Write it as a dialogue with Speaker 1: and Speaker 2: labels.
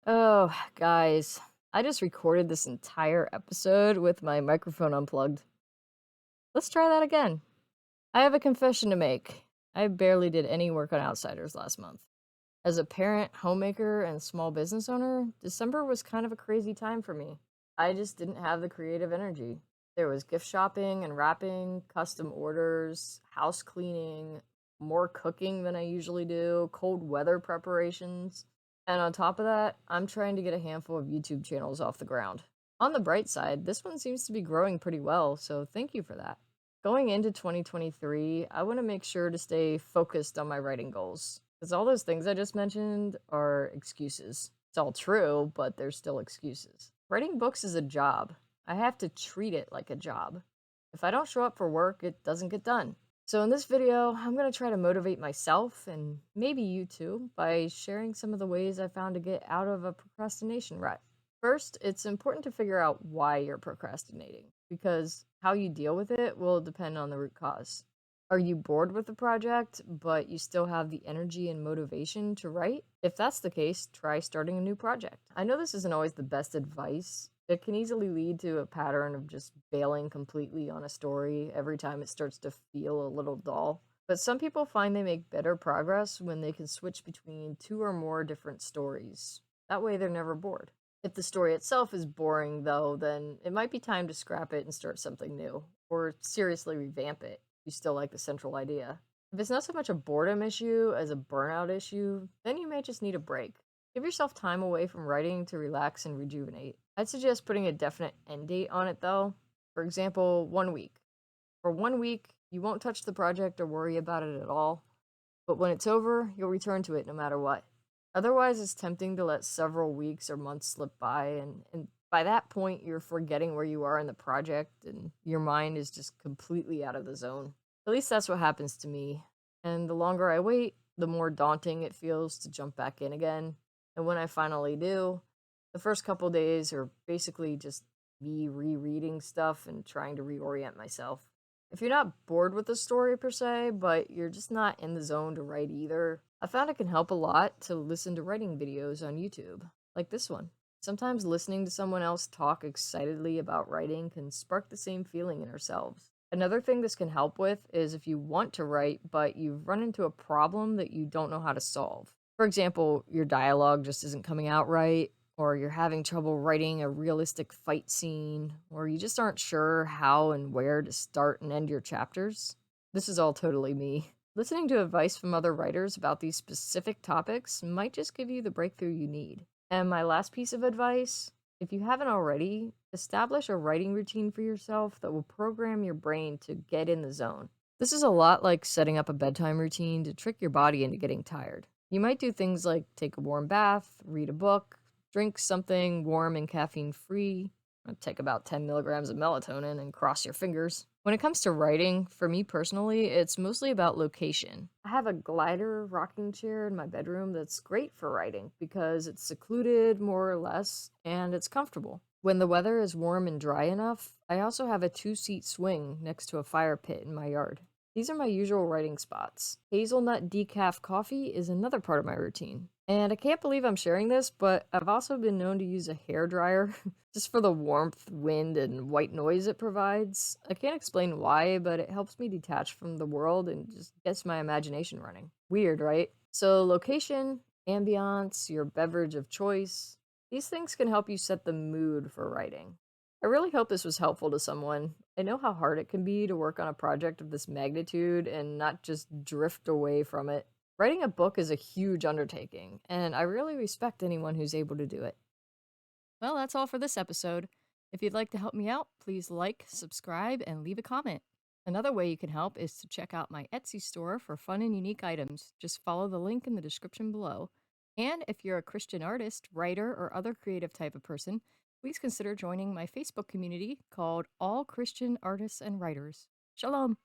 Speaker 1: Oh, guys, I just recorded this entire episode with my microphone unplugged. Let's try that again. I have a confession to make. I barely did any work on Outsiders last month. As a parent, homemaker, and small business owner, December was kind of a crazy time for me. I just didn't have the creative energy. There was gift shopping and wrapping, custom orders, house cleaning, more cooking than I usually do, cold weather preparations. And on top of that, I'm trying to get a handful of YouTube channels off the ground. On the bright side, this one seems to be growing pretty well, so thank you for that. Going into 2023, I want to make sure to stay focused on my writing goals. Because all those things I just mentioned are excuses. It's all true, but they're still excuses. Writing books is a job. I have to treat it like a job. If I don't show up for work, it doesn't get done. So, in this video, I'm going to try to motivate myself and maybe you too by sharing some of the ways I found to get out of a procrastination rut. First, it's important to figure out why you're procrastinating because how you deal with it will depend on the root cause. Are you bored with the project, but you still have the energy and motivation to write? If that's the case, try starting a new project. I know this isn't always the best advice. It can easily lead to a pattern of just bailing completely on a story every time it starts to feel a little dull. But some people find they make better progress when they can switch between two or more different stories. That way, they're never bored. If the story itself is boring, though, then it might be time to scrap it and start something new, or seriously revamp it if you still like the central idea. If it's not so much a boredom issue as a burnout issue, then you may just need a break. Give yourself time away from writing to relax and rejuvenate. I'd suggest putting a definite end date on it, though. For example, 1 week. For 1 week, you won't touch the project or worry about it at all, but when it's over, you'll return to it no matter what. Otherwise, it's tempting to let several weeks or months slip by, and by that point, you're forgetting where you are in the project, and your mind is just completely out of the zone. At least that's what happens to me. And the longer I wait, the more daunting it feels to jump back in again. And when I finally do, the first couple days are basically just me rereading stuff and trying to reorient myself. If you're not bored with the story per se, but you're just not in the zone to write either, I found it can help a lot to listen to writing videos on YouTube, like this one. Sometimes listening to someone else talk excitedly about writing can spark the same feeling in ourselves. Another thing this can help with is if you want to write, but you've run into a problem that you don't know how to solve. For example, your dialogue just isn't coming out right, or you're having trouble writing a realistic fight scene, or you just aren't sure how and where to start and end your chapters. This is all totally me. Listening to advice from other writers about these specific topics might just give you the breakthrough you need. And my last piece of advice, if you haven't already, establish a writing routine for yourself that will program your brain to get in the zone. This is a lot like setting up a bedtime routine to trick your body into getting tired. You might do things like take a warm bath, read a book, drink something warm and caffeine free, take about 10 milligrams of melatonin, and cross your fingers. When it comes to writing, for me personally, it's mostly about location. I have a glider rocking chair in my bedroom that's great for writing because it's secluded, more or less, and it's comfortable. When the weather is warm and dry enough, I also have a two-seat swing next to a fire pit in my yard. These are my usual writing spots. Hazelnut decaf coffee is another part of my routine. And I can't believe I'm sharing this, but I've also been known to use a hair dryer just for the warmth, wind, and white noise it provides. I can't explain why, but it helps me detach from the world and just gets my imagination running. Weird, right? So, location, ambiance, your beverage of choice, these things can help you set the mood for writing. I really hope this was helpful to someone. I know how hard it can be to work on a project of this magnitude and not just drift away from it. Writing a book is a huge undertaking, and I really respect anyone who's able to do it. Well, that's all for this episode. If you'd like to help me out, please like, subscribe, and leave a comment. Another way you can help is to check out my Etsy store for fun and unique items. Just follow the link in the description below. And if you're a Christian artist, writer, or other creative type of person, please consider joining my Facebook community called All Christian Artists and Writers. Shalom!